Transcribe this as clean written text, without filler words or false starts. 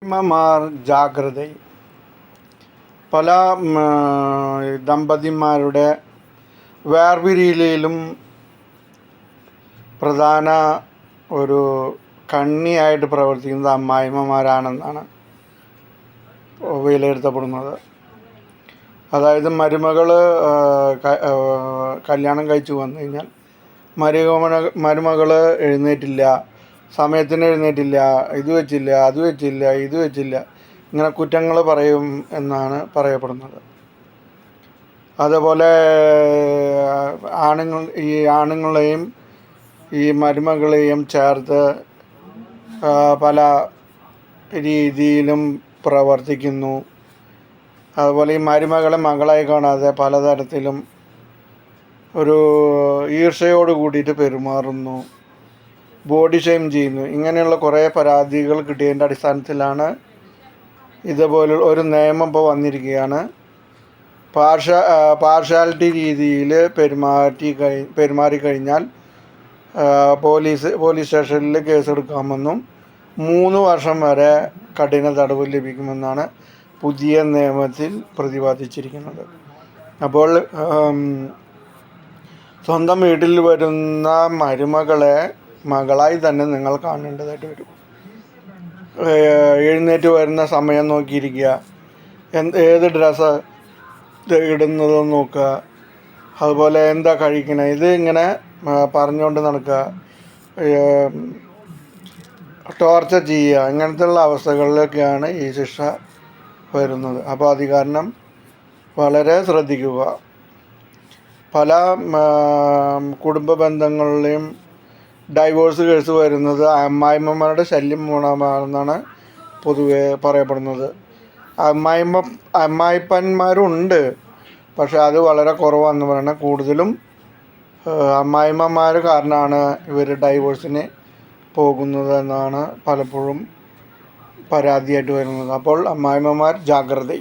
അമ്മമാർ ജാഗ്രത. പല ദമ്പതിമാരുടെ വേർപിരിയലിലും പ്രധാന ഒരു കണ്ണിയായിട്ട് പ്രവർത്തിക്കുന്നത് അമ്മായിമ്മമാരാണെന്നാണ് വിലയിരുത്തപ്പെടുന്നത്. അതായത് മരുമകൾ കല്യാണം കഴിച്ചു വന്നു കഴിഞ്ഞാൽ മരുമകൾ എഴുന്നേറ്റില്ല, സമയത്തിന് എഴുന്നേറ്റില്ല, ഇത് വെച്ചില്ല, ഇങ്ങനെ കുറ്റങ്ങൾ പറയും എന്നാണ് പറയപ്പെടുന്നത്. അതുപോലെ ആണുങ്ങളെയും ഈ മരുമകളെയും ചേർത്ത് പല രീതിയിലും പ്രവർത്തിക്കുന്നു. അതുപോലെ ഈ മരുമകളെ മകളായി കാണാതെ പലതരത്തിലും ഒരു ഈർഷ്യയോട് കൂടിയിട്ട് പെരുമാറുന്നു, ബോഡി ഷെയിം ചെയ്യുന്നു. ഇങ്ങനെയുള്ള കുറേ പരാതികൾ കിട്ടിയതിൻ്റെ അടിസ്ഥാനത്തിലാണ് ഇതുപോലുള്ള ഒരു നിയമം ഇപ്പോൾ വന്നിരിക്കുകയാണ്. പാർഷ്യാലിറ്റി രീതിയിൽ പെരുമാറിക്കഴിഞ്ഞാൽ പോലീസ് സ്റ്റേഷനിൽ കേസെടുക്കാമെന്നും 3 വർഷം വരെ കഠിന തടവ് ലഭിക്കുമെന്നാണ് പുതിയ നിയമത്തിൽ പ്രതിപാദിച്ചിരിക്കുന്നത്. അപ്പോൾ സ്വന്തം വീട്ടിൽ വരുന്ന മരുമകളെ മകളായി തന്നെ നിങ്ങൾ കാണേണ്ടതായിട്ട് വരും. എഴുന്നേറ്റ് വരുന്ന സമയം നോക്കിയിരിക്കുക, ഏത് ഡ്രസ്സ് ഇടുന്നതെന്ന് നോക്കുക, അതുപോലെ എന്താ കഴിക്കണേ, ഇത് ഇങ്ങനെ പറഞ്ഞുകൊണ്ട് നടക്കുക, ടോർച്ചർ ചെയ്യുക, ഇങ്ങനത്തെയുള്ള അവസ്ഥകളിലൊക്കെയാണ് ഈ ശിക്ഷ വരുന്നത്. അപ്പോൾ അത് കാരണം വളരെ ശ്രദ്ധിക്കുക. പല കുടുംബ ബന്ധങ്ങളിലെയും ഡൈവോഴ്സ് കേസ് വരുന്നത് അമ്മായിമ്മമാരുടെ ശല്യം മൂലമാണെന്നാണ് പൊതുവെ പറയപ്പെടുന്നത്. അമ്മായിപ്പന്മാരുണ്ട്, പക്ഷെ അത് വളരെ കുറവാണെന്ന് പറയുന്നത്. കൂടുതലും അമ്മായിമ്മമാർ കാരണമാണ് ഇവർ ഡൈവോഴ്സിന് പോകുന്നത് എന്നാണ് പലപ്പോഴും പരാതിയായിട്ട് വരുന്നത്. അപ്പോൾ അമ്മായിമ്മമാർ ജാഗ്രത.